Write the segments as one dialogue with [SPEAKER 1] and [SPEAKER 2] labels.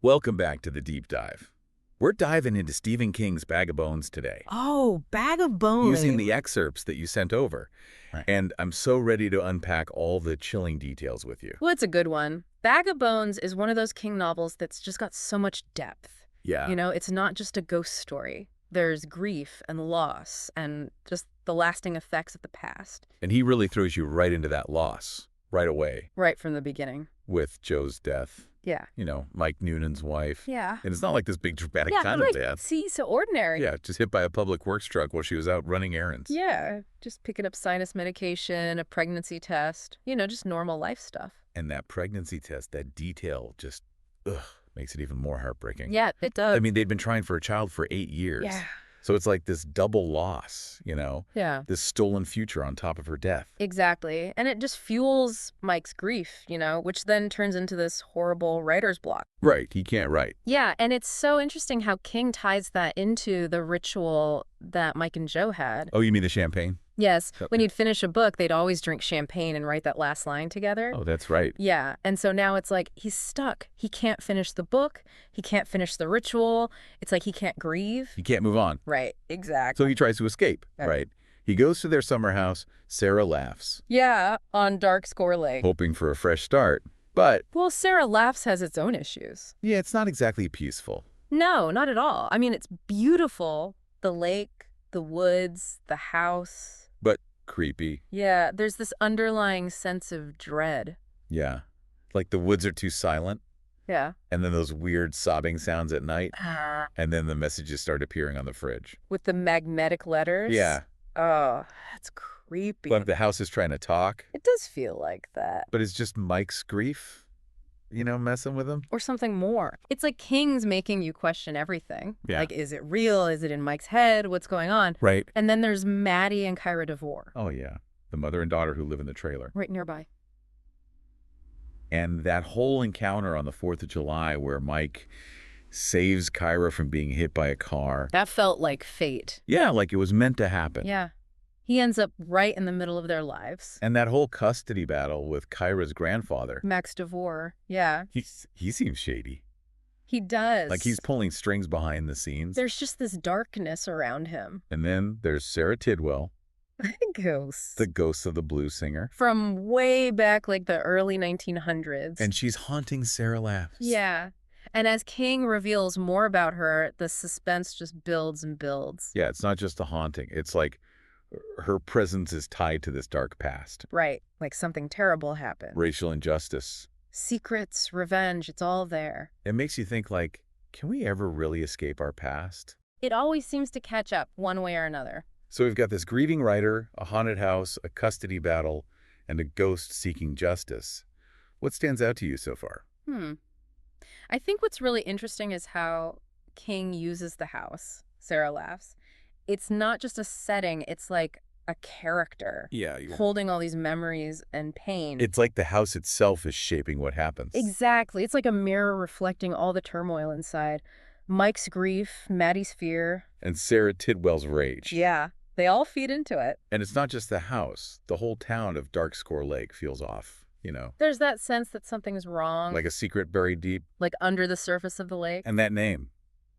[SPEAKER 1] Welcome back to the Deep Dive. We're diving into Stephen King's Bag of Bones today,
[SPEAKER 2] Oh, Bag of Bones.
[SPEAKER 1] using the excerpts that you sent over.
[SPEAKER 2] Right.
[SPEAKER 1] And I'm so ready to unpack all the chilling details with you.
[SPEAKER 2] Well, it's a good one. Bag of Bones is one of those King novels that's just got so much depth.
[SPEAKER 1] Yeah.
[SPEAKER 2] It's not just a ghost story. There's grief and loss and just the lasting effects of the past.
[SPEAKER 1] And he really throws you right into that loss, right away,
[SPEAKER 2] Right from the beginning.
[SPEAKER 1] with Joe's death.
[SPEAKER 2] Yeah.
[SPEAKER 1] Mike Noonan's wife.
[SPEAKER 2] Yeah.
[SPEAKER 1] And it's not like this big dramatic
[SPEAKER 2] Yeah,
[SPEAKER 1] kind
[SPEAKER 2] like,
[SPEAKER 1] of death.
[SPEAKER 2] see, so ordinary.
[SPEAKER 1] Yeah, just hit by a public works truck while she was out running errands.
[SPEAKER 2] Yeah, just picking up sinus medication, a pregnancy test, just normal life stuff.
[SPEAKER 1] And that pregnancy test, that detail just, makes it even more heartbreaking.
[SPEAKER 2] Yeah, it does.
[SPEAKER 1] I mean, they'd been trying for a child for 8 years.
[SPEAKER 2] Yeah.
[SPEAKER 1] So it's like this double loss,
[SPEAKER 2] Yeah.
[SPEAKER 1] this stolen future on top of her death.
[SPEAKER 2] Exactly. And it just fuels Mike's grief, which then turns into this horrible writer's block.
[SPEAKER 1] Right. He can't write.
[SPEAKER 2] Yeah, and it's so interesting how King ties that into the ritual that Mike and Joe had.
[SPEAKER 1] Oh, you mean the champagne?
[SPEAKER 2] Yes,
[SPEAKER 1] Okay.
[SPEAKER 2] when he'd finish a book, they'd always drink champagne and write that last line together.
[SPEAKER 1] Oh, that's right.
[SPEAKER 2] Yeah, and so now it's like he's stuck. He can't finish the book. He can't finish the ritual. It's like he can't grieve.
[SPEAKER 1] He can't move on.
[SPEAKER 2] Right, exactly.
[SPEAKER 1] So he tries to escape,
[SPEAKER 2] Okay.
[SPEAKER 1] right? He goes to their summer house. Sarah laughs,
[SPEAKER 2] Yeah, on Dark Score Lake.
[SPEAKER 1] hoping for a fresh start. But,
[SPEAKER 2] Well, Sarah Laughs has its own issues.
[SPEAKER 1] yeah, it's not exactly peaceful.
[SPEAKER 2] No, not at all. I mean, it's beautiful. The lake, the woods, the house.
[SPEAKER 1] But creepy.
[SPEAKER 2] Yeah, there's this underlying sense of dread.
[SPEAKER 1] Yeah. Like the woods are too silent.
[SPEAKER 2] Yeah.
[SPEAKER 1] And then those weird sobbing sounds at night. And then the messages start appearing on the fridge.
[SPEAKER 2] With the magnetic letters.
[SPEAKER 1] Yeah.
[SPEAKER 2] Oh, that's creepy.
[SPEAKER 1] But the house is trying to talk.
[SPEAKER 2] It does feel like that.
[SPEAKER 1] But it's just Mike's grief, messing with him.
[SPEAKER 2] Or something more. It's like King's making you question everything.
[SPEAKER 1] Yeah.
[SPEAKER 2] Like, is it real? Is it in Mike's head? What's going on?
[SPEAKER 1] Right.
[SPEAKER 2] And then there's Maddie and Kyra DeVore.
[SPEAKER 1] Oh, yeah. The mother and daughter who live in the trailer.
[SPEAKER 2] Right nearby.
[SPEAKER 1] And that whole encounter on the 4th of July where Mike saves Kyra from being hit by a car.
[SPEAKER 2] That felt like fate.
[SPEAKER 1] Yeah, like it was meant to happen.
[SPEAKER 2] Yeah. He ends up right in the middle of their lives.
[SPEAKER 1] And that whole custody battle with Kyra's grandfather.
[SPEAKER 2] Max DeVore. Yeah.
[SPEAKER 1] He seems shady.
[SPEAKER 2] He does.
[SPEAKER 1] Like he's pulling strings behind the scenes.
[SPEAKER 2] There's just this darkness around him.
[SPEAKER 1] And then there's Sarah Tidwell,
[SPEAKER 2] Ghosts.
[SPEAKER 1] the ghost of the blues singer.
[SPEAKER 2] From way back, like the early 1900s.
[SPEAKER 1] And she's haunting Sarah Laughs.
[SPEAKER 2] Yeah. And as King reveals more about her, the suspense just builds and builds.
[SPEAKER 1] Yeah, it's not just a haunting. It's like her presence is tied to this dark past.
[SPEAKER 2] Right. Like something terrible happened.
[SPEAKER 1] Racial injustice.
[SPEAKER 2] Secrets, revenge, it's all there.
[SPEAKER 1] It makes you think like, can we ever really escape our past?
[SPEAKER 2] It always seems to catch up one way or another.
[SPEAKER 1] So we've got this grieving writer, a haunted house, a custody battle, and a ghost seeking justice. What stands out to you so far?
[SPEAKER 2] I think what's really interesting is how King uses the house, Sarah Laughs. It's not just a setting, it's like a character
[SPEAKER 1] Yeah.
[SPEAKER 2] holding all these memories and pain.
[SPEAKER 1] It's like the house itself is shaping what happens.
[SPEAKER 2] Exactly. It's like a mirror reflecting all the turmoil inside. Mike's grief, Maddie's fear.
[SPEAKER 1] And Sarah Tidwell's rage.
[SPEAKER 2] Yeah, they all feed into it.
[SPEAKER 1] And it's not just the house. The whole town of Dark Score Lake feels off,
[SPEAKER 2] There's that sense that something's wrong,
[SPEAKER 1] like a secret buried deep.
[SPEAKER 2] like under the surface of the lake.
[SPEAKER 1] And that name,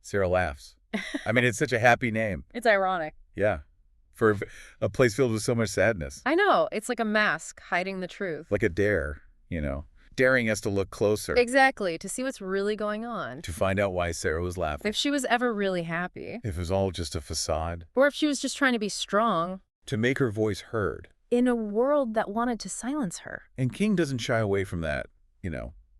[SPEAKER 1] Sarah Laughs. I mean, it's such a happy name.
[SPEAKER 2] It's ironic.
[SPEAKER 1] Yeah. For a place filled with so much sadness.
[SPEAKER 2] I know. It's like a mask hiding the truth.
[SPEAKER 1] Like a dare, daring us to look closer.
[SPEAKER 2] Exactly, to see what's really going on.
[SPEAKER 1] To find out why Sarah was laughing.
[SPEAKER 2] If she was ever really happy.
[SPEAKER 1] If it was all just a facade.
[SPEAKER 2] Or if she was just trying to be strong.
[SPEAKER 1] To make her voice heard.
[SPEAKER 2] In a world that wanted to silence her.
[SPEAKER 1] And King doesn't shy away from that,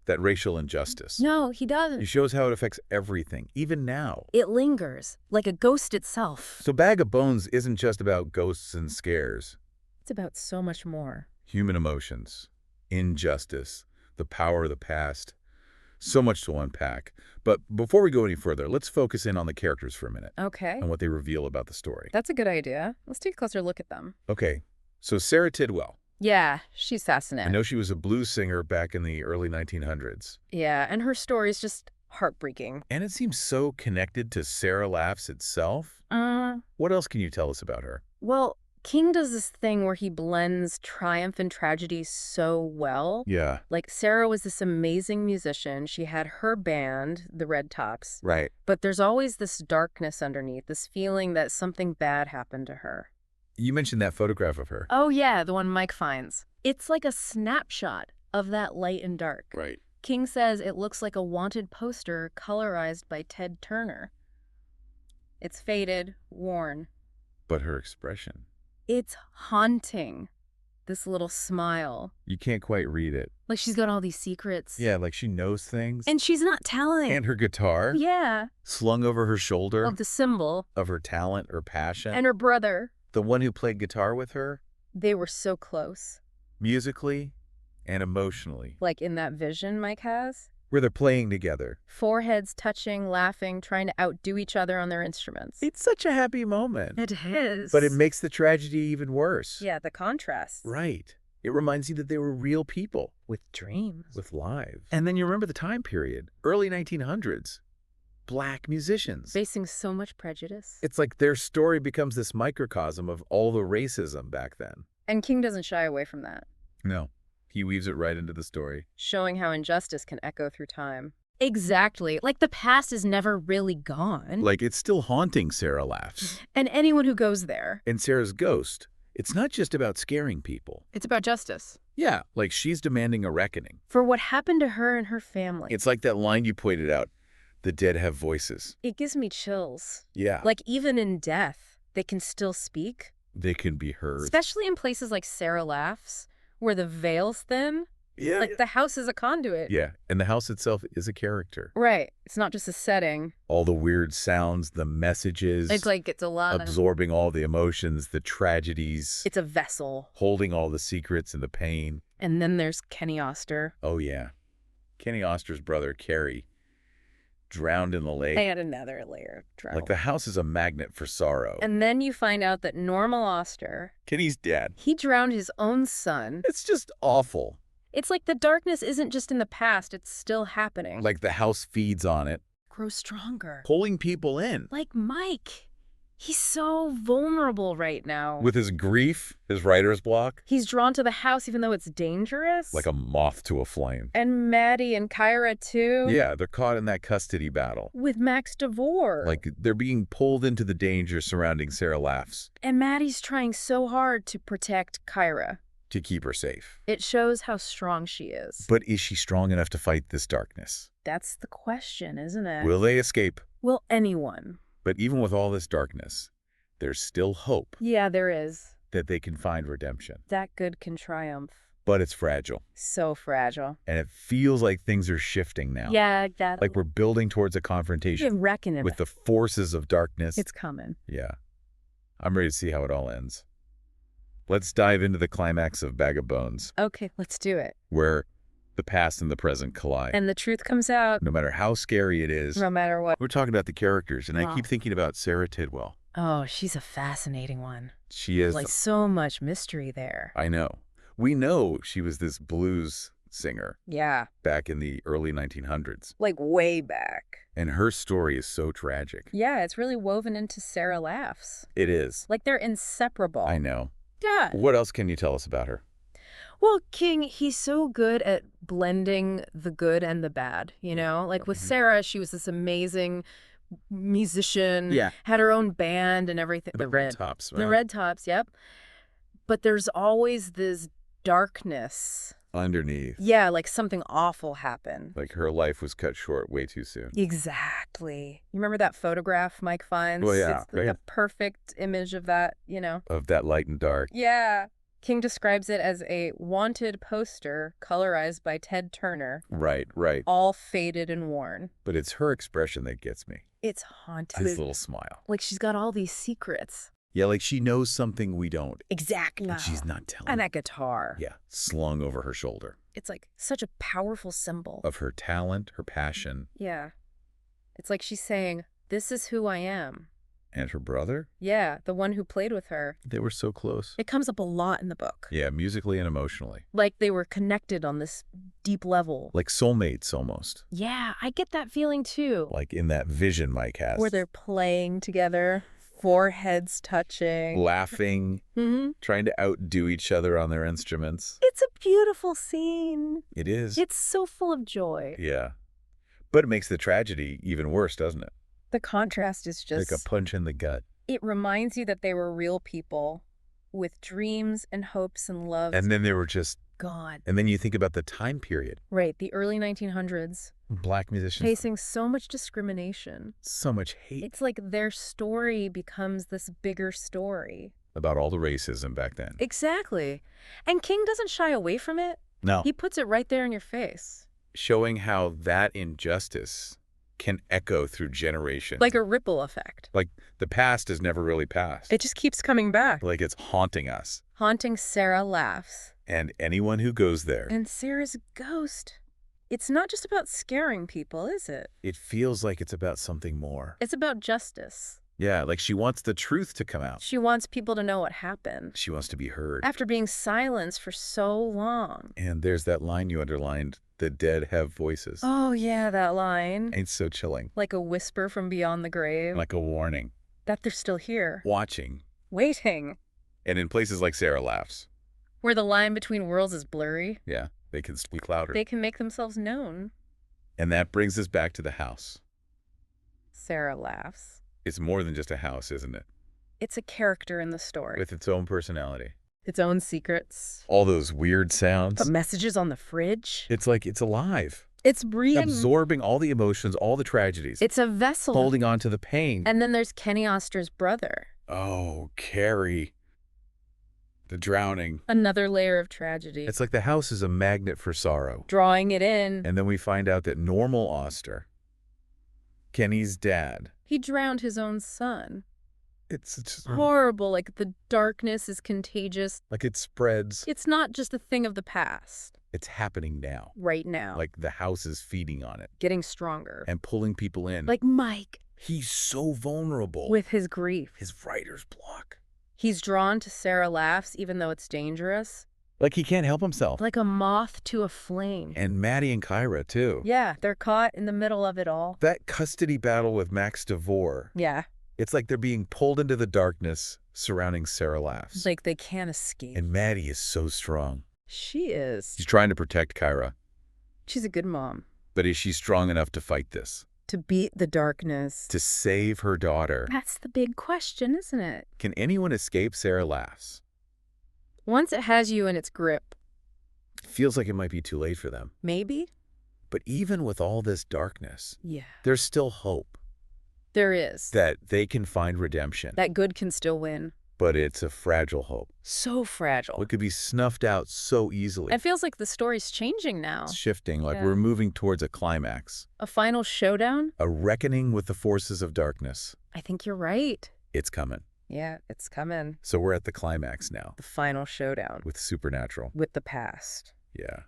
[SPEAKER 1] that racial injustice.
[SPEAKER 2] No, he
[SPEAKER 1] He
[SPEAKER 2] doesn't.
[SPEAKER 1] shows how it affects everything, even now.
[SPEAKER 2] It lingers, like a ghost itself.
[SPEAKER 1] So Bag of Bones isn't just about ghosts and scares.
[SPEAKER 2] It's about so much more.
[SPEAKER 1] Human emotions, injustice, the power of the past. So much to unpack. But before we go any further, let's focus in on the characters for a minute
[SPEAKER 2] Okay.
[SPEAKER 1] and what they reveal about the story.
[SPEAKER 2] That's a good idea. Let's take a closer look at them.
[SPEAKER 1] Okay, so Sarah Tidwell.
[SPEAKER 2] Yeah, she's
[SPEAKER 1] I
[SPEAKER 2] fascinating.
[SPEAKER 1] know she was a blues singer back in the early 1900s.
[SPEAKER 2] Yeah, and her story's just heartbreaking.
[SPEAKER 1] And it seems so connected to Sarah Laughs itself. What else can you tell us about her?
[SPEAKER 2] Well, King does this thing where he blends triumph and tragedy so well.
[SPEAKER 1] Yeah.
[SPEAKER 2] Like, Sarah was this amazing musician. She had her band, the Red Tops.
[SPEAKER 1] Right.
[SPEAKER 2] But there's always this darkness underneath, this feeling that something bad happened to her.
[SPEAKER 1] You mentioned that photograph of her.
[SPEAKER 2] Oh, yeah, the one Mike finds. It's like a snapshot of that light and dark.
[SPEAKER 1] Right.
[SPEAKER 2] King says it looks like a wanted poster colorized by Ted Turner. It's faded, worn.
[SPEAKER 1] But her expression.
[SPEAKER 2] It's haunting. This little smile.
[SPEAKER 1] You can't quite read it.
[SPEAKER 2] Like she's got all these secrets.
[SPEAKER 1] Yeah, like she knows things.
[SPEAKER 2] And she's not telling.
[SPEAKER 1] And her guitar.
[SPEAKER 2] Yeah.
[SPEAKER 1] Slung over her shoulder.
[SPEAKER 2] Of the symbol.
[SPEAKER 1] Of her talent or passion.
[SPEAKER 2] And her brother.
[SPEAKER 1] The one who played guitar with her.
[SPEAKER 2] They were so close.
[SPEAKER 1] Musically and emotionally.
[SPEAKER 2] Like in that vision Mike has.
[SPEAKER 1] Where they're playing together.
[SPEAKER 2] Foreheads touching, laughing, trying to outdo each other on their instruments.
[SPEAKER 1] It's such a happy moment.
[SPEAKER 2] It is.
[SPEAKER 1] But it makes the tragedy even worse.
[SPEAKER 2] Yeah, the contrast.
[SPEAKER 1] Right. It reminds you that they were real people.
[SPEAKER 2] With dreams.
[SPEAKER 1] With lives. And then you remember the time period. Early 1900s. Black musicians.
[SPEAKER 2] Facing so much prejudice.
[SPEAKER 1] It's like their story becomes this microcosm of all the racism back then.
[SPEAKER 2] And King doesn't shy away from that.
[SPEAKER 1] No. He weaves it right into the story.
[SPEAKER 2] Showing how injustice can echo through time. Exactly. Like the past is never really gone.
[SPEAKER 1] Like it's still haunting Sarah Laughs.
[SPEAKER 2] And anyone who goes there.
[SPEAKER 1] And Sarah's ghost. It's not just about scaring people.
[SPEAKER 2] It's about justice.
[SPEAKER 1] Yeah, like she's demanding a reckoning.
[SPEAKER 2] For what happened to her and her family.
[SPEAKER 1] It's like that line you pointed out. The dead have voices.
[SPEAKER 2] It gives me chills.
[SPEAKER 1] Yeah.
[SPEAKER 2] Like even in death, they can still speak.
[SPEAKER 1] They can be heard.
[SPEAKER 2] Especially in places like Sarah Laughs, where the veil's thin.
[SPEAKER 1] Yeah.
[SPEAKER 2] Like the house is a conduit.
[SPEAKER 1] Yeah, and the house itself is a character.
[SPEAKER 2] Right. It's not just a setting.
[SPEAKER 1] All the weird sounds, the messages.
[SPEAKER 2] It's like it's a lot
[SPEAKER 1] absorbing all the emotions, the tragedies.
[SPEAKER 2] It's a vessel.
[SPEAKER 1] Holding all the secrets and the pain.
[SPEAKER 2] And then there's Kenny Oster.
[SPEAKER 1] Oh, yeah. Kenny Oster's brother, Kerry, drowned in the lake.
[SPEAKER 2] And another layer of trouble.
[SPEAKER 1] Like the house is a magnet for sorrow.
[SPEAKER 2] And then you find out that Normal Oster,
[SPEAKER 1] Kenny's dad,
[SPEAKER 2] he drowned his own son.
[SPEAKER 1] It's just awful.
[SPEAKER 2] It's like the darkness isn't just in the past, it's still happening.
[SPEAKER 1] Like the house feeds on it.
[SPEAKER 2] Grow stronger.
[SPEAKER 1] Pulling people in.
[SPEAKER 2] Like Mike. He's so vulnerable right now.
[SPEAKER 1] With his grief, his writer's block.
[SPEAKER 2] He's drawn to the house even though it's dangerous.
[SPEAKER 1] Like a moth to a flame.
[SPEAKER 2] And Maddie and Kyra too.
[SPEAKER 1] Yeah, they're caught in that custody battle.
[SPEAKER 2] With Max DeVore.
[SPEAKER 1] Like they're being pulled into the danger surrounding Sarah Laughs.
[SPEAKER 2] And Maddie's trying so hard to protect Kyra.
[SPEAKER 1] To keep her safe.
[SPEAKER 2] It shows how strong she is.
[SPEAKER 1] But is she strong enough to fight this darkness?
[SPEAKER 2] That's the question, isn't it?
[SPEAKER 1] Will they escape?
[SPEAKER 2] Will anyone?
[SPEAKER 1] But even with all this darkness, there's still hope.
[SPEAKER 2] Yeah, there is.
[SPEAKER 1] That they can find redemption.
[SPEAKER 2] That good can triumph.
[SPEAKER 1] But it's fragile.
[SPEAKER 2] So fragile.
[SPEAKER 1] And it feels like things are shifting now.
[SPEAKER 2] Yeah, that.
[SPEAKER 1] Like we're building towards a confrontation.
[SPEAKER 2] Reckoning
[SPEAKER 1] with the forces of darkness.
[SPEAKER 2] It's coming.
[SPEAKER 1] Yeah. I'm ready to see how it all ends. Let's dive into the climax of Bag of Bones.
[SPEAKER 2] Okay, let's do it.
[SPEAKER 1] Where the past and the present collide.
[SPEAKER 2] And the truth comes out.
[SPEAKER 1] No matter how scary it is.
[SPEAKER 2] No matter what.
[SPEAKER 1] We're talking about the characters, and I keep thinking about Sarah Tidwell.
[SPEAKER 2] Oh, she's a fascinating one.
[SPEAKER 1] She is.
[SPEAKER 2] Like so much mystery there.
[SPEAKER 1] I know. We know she was this blues singer.
[SPEAKER 2] Yeah.
[SPEAKER 1] Back in the early 1900s.
[SPEAKER 2] Like way back.
[SPEAKER 1] And her story is so tragic.
[SPEAKER 2] Yeah, it's really woven into Sarah Laughs.
[SPEAKER 1] It is.
[SPEAKER 2] Like they're inseparable.
[SPEAKER 1] I know.
[SPEAKER 2] Yeah.
[SPEAKER 1] What else can you tell us about her?
[SPEAKER 2] Well, King, he's so good at blending the good and the bad, you know? Like with Sarah, she was this amazing musician.
[SPEAKER 1] Yeah.
[SPEAKER 2] Had her own band and everything.
[SPEAKER 1] The Red Tops. Right?
[SPEAKER 2] The Red Tops, yep. But there's always this darkness.
[SPEAKER 1] Underneath.
[SPEAKER 2] Yeah, like something awful happened.
[SPEAKER 1] Like her life was cut short way too soon.
[SPEAKER 2] Exactly. You remember that photograph Mike finds?
[SPEAKER 1] Well, yeah.
[SPEAKER 2] It's the perfect image of that, you know?
[SPEAKER 1] Of that light and dark.
[SPEAKER 2] Yeah. King describes it as a wanted poster colorized by Ted Turner.
[SPEAKER 1] Right, right.
[SPEAKER 2] All faded and worn.
[SPEAKER 1] But it's her expression that gets me.
[SPEAKER 2] It's haunting.
[SPEAKER 1] This little smile.
[SPEAKER 2] Like she's got all these secrets.
[SPEAKER 1] Yeah, like she knows something we don't.
[SPEAKER 2] Exactly.
[SPEAKER 1] And she's not telling.
[SPEAKER 2] And that guitar.
[SPEAKER 1] Yeah, slung over her shoulder.
[SPEAKER 2] It's like such a powerful symbol.
[SPEAKER 1] Of her talent, her passion.
[SPEAKER 2] Yeah. It's like she's saying, this is who I am.
[SPEAKER 1] And her brother?
[SPEAKER 2] Yeah, the one who played with her.
[SPEAKER 1] They were so close.
[SPEAKER 2] It comes up a lot in the book.
[SPEAKER 1] Yeah, musically and emotionally.
[SPEAKER 2] Like they were connected on this deep level.
[SPEAKER 1] Like soulmates almost.
[SPEAKER 2] Yeah, I get that feeling too.
[SPEAKER 1] Like in that vision Mike has.
[SPEAKER 2] Where they're playing together. Foreheads touching.
[SPEAKER 1] laughing,
[SPEAKER 2] Hmm.
[SPEAKER 1] trying to outdo each other on their instruments.
[SPEAKER 2] It's a beautiful scene.
[SPEAKER 1] It is.
[SPEAKER 2] It's so full of joy.
[SPEAKER 1] Yeah. But it makes the tragedy even worse, doesn't it?
[SPEAKER 2] The contrast is
[SPEAKER 1] Like a
[SPEAKER 2] just,
[SPEAKER 1] punch in the gut.
[SPEAKER 2] it reminds you that they were real people with dreams and hopes and loves.
[SPEAKER 1] And then they were just,
[SPEAKER 2] God.
[SPEAKER 1] and then you think about the time period.
[SPEAKER 2] Right, the early 1900s,
[SPEAKER 1] Black musicians,
[SPEAKER 2] facing so much discrimination.
[SPEAKER 1] so much hate
[SPEAKER 2] It's like their story becomes this bigger story.
[SPEAKER 1] about all the racism back then.
[SPEAKER 2] Exactly. And King doesn't shy away from it.
[SPEAKER 1] No.
[SPEAKER 2] He puts it right there in your face.
[SPEAKER 1] Showing how that injustice can echo through generations.
[SPEAKER 2] Like a ripple effect.
[SPEAKER 1] Like the past is never really past.
[SPEAKER 2] It just keeps coming back.
[SPEAKER 1] Like it's haunting us.
[SPEAKER 2] Haunting Sarah Laughs.
[SPEAKER 1] And anyone who goes there,
[SPEAKER 2] And Sarah's ghost. It's not just about scaring people, is it?
[SPEAKER 1] it feels like it's about something more.
[SPEAKER 2] It's about justice.
[SPEAKER 1] Yeah, like she wants the truth to come out.
[SPEAKER 2] She wants people to know what happened.
[SPEAKER 1] She wants to be heard.
[SPEAKER 2] After being silenced for so long.
[SPEAKER 1] And there's that line you underlined, the dead have voices.
[SPEAKER 2] Oh, yeah, that line.
[SPEAKER 1] It's so chilling.
[SPEAKER 2] Like a whisper from beyond the grave.
[SPEAKER 1] Like a warning.
[SPEAKER 2] That they're still here.
[SPEAKER 1] Watching.
[SPEAKER 2] Waiting.
[SPEAKER 1] And in places like Sarah Laughs,
[SPEAKER 2] Where the line between worlds is blurry.
[SPEAKER 1] yeah, they can speak louder.
[SPEAKER 2] They can make themselves known.
[SPEAKER 1] And that brings us back to the house.
[SPEAKER 2] Sarah Laughs.
[SPEAKER 1] It's more than just a house, isn't it?
[SPEAKER 2] It's a character in the story.
[SPEAKER 1] With its own personality.
[SPEAKER 2] Its own secrets.
[SPEAKER 1] All those weird sounds.
[SPEAKER 2] But messages on the fridge.
[SPEAKER 1] It's like it's alive.
[SPEAKER 2] It's breathing.
[SPEAKER 1] Absorbing all the emotions, all the tragedies.
[SPEAKER 2] It's a vessel.
[SPEAKER 1] Holding on to the pain.
[SPEAKER 2] And then there's Kenny Oster's brother.
[SPEAKER 1] Oh, Carrie. The drowning.
[SPEAKER 2] Another layer of tragedy.
[SPEAKER 1] It's like the house is a magnet for sorrow.
[SPEAKER 2] Drawing it in.
[SPEAKER 1] And then we find out that normal Oster, Kenny's dad,
[SPEAKER 2] He drowned his own son.
[SPEAKER 1] it's just
[SPEAKER 2] Horrible. Like the darkness is contagious.
[SPEAKER 1] like it spreads.
[SPEAKER 2] It's not just a thing of the past.
[SPEAKER 1] It's happening now.
[SPEAKER 2] Right now.
[SPEAKER 1] Like the house is feeding on it
[SPEAKER 2] getting stronger.
[SPEAKER 1] and pulling people in.
[SPEAKER 2] Like Mike.
[SPEAKER 1] He's so vulnerable.
[SPEAKER 2] With his grief.
[SPEAKER 1] his writer's block.
[SPEAKER 2] He's drawn to Sarah Laughs even though it's dangerous.
[SPEAKER 1] Like he can't help himself.
[SPEAKER 2] Like a moth to a flame.
[SPEAKER 1] And Maddie and Kyra, too.
[SPEAKER 2] Yeah, they're caught in the middle of it all.
[SPEAKER 1] That custody battle with Max DeVore,
[SPEAKER 2] Yeah.
[SPEAKER 1] it's like they're being pulled into the darkness surrounding Sarah Laughs.
[SPEAKER 2] Like they can't escape.
[SPEAKER 1] And Maddie is so strong.
[SPEAKER 2] She is.
[SPEAKER 1] She's trying to protect Kyra.
[SPEAKER 2] She's a good mom.
[SPEAKER 1] But is she strong enough to fight this?
[SPEAKER 2] To beat the darkness.
[SPEAKER 1] To save her daughter?
[SPEAKER 2] That's the big question, isn't it?
[SPEAKER 1] Can anyone escape Sarah Laughs?
[SPEAKER 2] Once it has you in its grip,
[SPEAKER 1] Feels like it might be too late for them.
[SPEAKER 2] maybe?
[SPEAKER 1] But even with all this darkness,
[SPEAKER 2] Yeah.
[SPEAKER 1] there's still hope
[SPEAKER 2] There is.
[SPEAKER 1] that they can find redemption.
[SPEAKER 2] That good can still win.
[SPEAKER 1] But it's a fragile hope.
[SPEAKER 2] So fragile.
[SPEAKER 1] It could be snuffed out so easily.
[SPEAKER 2] It feels like the story's changing now.
[SPEAKER 1] It's shifting, like
[SPEAKER 2] Yeah.
[SPEAKER 1] we're moving towards a climax.
[SPEAKER 2] A final showdown?
[SPEAKER 1] A reckoning with the forces of darkness.
[SPEAKER 2] I think you're right.
[SPEAKER 1] It's coming.
[SPEAKER 2] Yeah, it's coming.
[SPEAKER 1] So we're at the climax now
[SPEAKER 2] The final showdown.
[SPEAKER 1] with Supernatural.
[SPEAKER 2] With the past.
[SPEAKER 1] Yeah.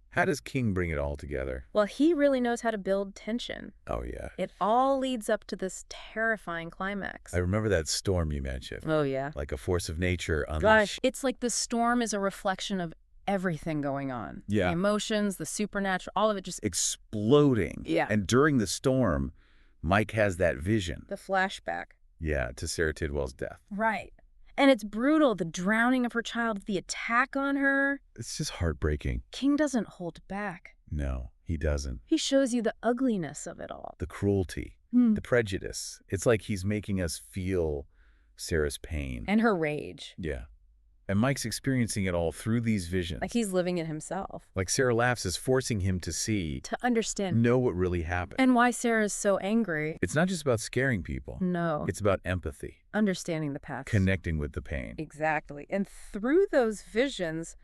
[SPEAKER 1] How does King bring it all together?
[SPEAKER 2] Well, he really knows how to build tension.
[SPEAKER 1] Oh, yeah.
[SPEAKER 2] It all leads up to this terrifying climax.
[SPEAKER 1] I remember that storm you mentioned.
[SPEAKER 2] Oh, yeah.
[SPEAKER 1] Like a force of nature
[SPEAKER 2] Gosh,
[SPEAKER 1] unleashed.
[SPEAKER 2] it's like the storm is a reflection of everything going on.
[SPEAKER 1] Yeah.
[SPEAKER 2] The emotions, the supernatural, all of it just...
[SPEAKER 1] Exploding.
[SPEAKER 2] Yeah.
[SPEAKER 1] And during the storm, Mike has that vision.
[SPEAKER 2] The flashback.
[SPEAKER 1] Yeah, to Sarah Tidwell's death.
[SPEAKER 2] Right. And it's brutal. The drowning of her child, the attack on her.
[SPEAKER 1] It's just heartbreaking.
[SPEAKER 2] King doesn't hold back.
[SPEAKER 1] No, he doesn't.
[SPEAKER 2] He shows you the ugliness of it all.
[SPEAKER 1] The cruelty,
[SPEAKER 2] Hmm.
[SPEAKER 1] the prejudice. It's like he's making us feel Sarah's pain.
[SPEAKER 2] And her rage.
[SPEAKER 1] Yeah. And Mike's experiencing it all through these visions.
[SPEAKER 2] Like he's living it himself.
[SPEAKER 1] Like Sarah Laughs is forcing him to see,
[SPEAKER 2] To understand.
[SPEAKER 1] know what really happened.
[SPEAKER 2] And why Sarah's so angry.
[SPEAKER 1] It's not just about scaring people.
[SPEAKER 2] No.
[SPEAKER 1] It's about empathy,
[SPEAKER 2] Understanding the past.
[SPEAKER 1] connecting with the pain.
[SPEAKER 2] Exactly. And through those visions,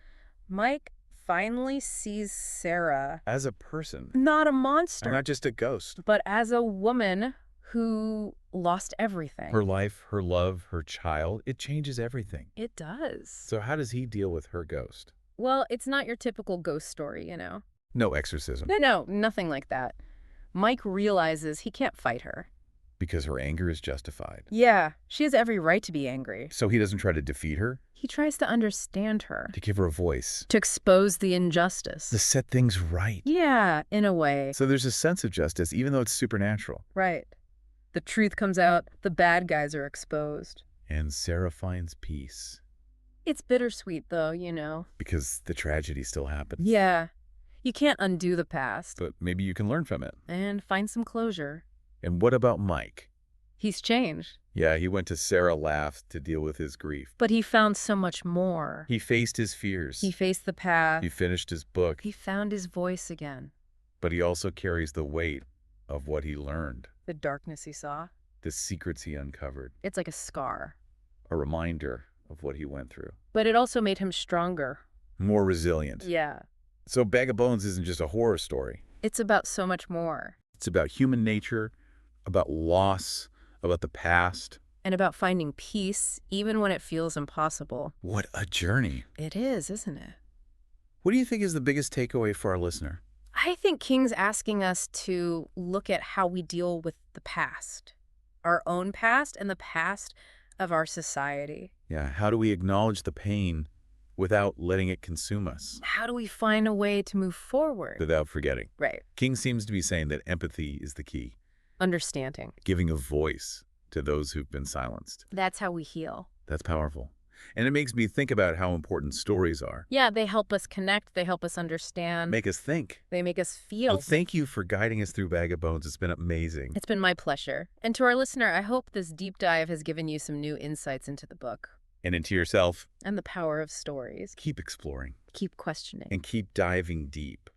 [SPEAKER 2] Mike finally sees Sarah
[SPEAKER 1] As a person,
[SPEAKER 2] not a
[SPEAKER 1] and
[SPEAKER 2] monster,
[SPEAKER 1] not just a ghost.
[SPEAKER 2] but as a woman who lost everything.
[SPEAKER 1] Her life, her love, her child, it changes everything.
[SPEAKER 2] It does.
[SPEAKER 1] So how does he deal with her ghost?
[SPEAKER 2] Well, it's not your typical ghost story, you know.
[SPEAKER 1] No exorcism.
[SPEAKER 2] No, nothing like that. Mike realizes he can't fight her.
[SPEAKER 1] Because her anger is justified.
[SPEAKER 2] Yeah, she has every right to be angry.
[SPEAKER 1] So he doesn't try to defeat her,
[SPEAKER 2] He tries to understand her,
[SPEAKER 1] to give her a voice,
[SPEAKER 2] to expose the injustice.
[SPEAKER 1] to set things right.
[SPEAKER 2] Yeah, in a way.
[SPEAKER 1] So there's a sense of justice, even though it's supernatural.
[SPEAKER 2] Right. The truth comes out, the bad guys are exposed.
[SPEAKER 1] And Sarah finds peace
[SPEAKER 2] It's bittersweet, though, you know.
[SPEAKER 1] because the tragedy still happens.
[SPEAKER 2] Yeah, you can't undo the past.
[SPEAKER 1] But maybe you can learn from it.
[SPEAKER 2] And find some closure.
[SPEAKER 1] And what about Mike?
[SPEAKER 2] He's changed.
[SPEAKER 1] Yeah, he went to Sarah Laugh to deal with his grief.
[SPEAKER 2] But he found so much more.
[SPEAKER 1] He faced his fears.
[SPEAKER 2] He faced the past.
[SPEAKER 1] He finished his book.
[SPEAKER 2] He found his voice again.
[SPEAKER 1] But he also carries the weight of what he learned,
[SPEAKER 2] The darkness he saw.
[SPEAKER 1] the secrets he uncovered,
[SPEAKER 2] It's like a scar.
[SPEAKER 1] a reminder of what he went through.
[SPEAKER 2] But it also made him stronger.
[SPEAKER 1] More resilient.
[SPEAKER 2] Yeah.
[SPEAKER 1] So Bag of Bones isn't just a horror story.
[SPEAKER 2] It's about so much more.
[SPEAKER 1] It's about human nature, about loss, about the past.
[SPEAKER 2] And about finding peace, even when it feels impossible.
[SPEAKER 1] What a journey.
[SPEAKER 2] It is, isn't it?
[SPEAKER 1] What do you think is the biggest takeaway for our listener?
[SPEAKER 2] I think King's asking us to look at how we deal with the past. Our own past and the past of our society.
[SPEAKER 1] Yeah, how do we acknowledge the pain without letting it consume us,
[SPEAKER 2] How do we find a way to move forward?
[SPEAKER 1] without forgetting?
[SPEAKER 2] Right.
[SPEAKER 1] King seems to be saying that empathy is the key,
[SPEAKER 2] Understanding.
[SPEAKER 1] giving a voice to those who've been silenced.
[SPEAKER 2] That's how we heal.
[SPEAKER 1] That's powerful. And it makes me think about how important stories are.
[SPEAKER 2] Yeah, they help us connect. They help us understand.
[SPEAKER 1] Make us think.
[SPEAKER 2] They make us feel.
[SPEAKER 1] Well, thank you for guiding us through Bag of Bones. It's been amazing.
[SPEAKER 2] It's been my pleasure. And to our listener, I hope this deep dive has given you some new insights into the book
[SPEAKER 1] And into yourself,
[SPEAKER 2] and the power of stories.
[SPEAKER 1] keep exploring
[SPEAKER 2] Keep questioning.
[SPEAKER 1] and keep diving deep.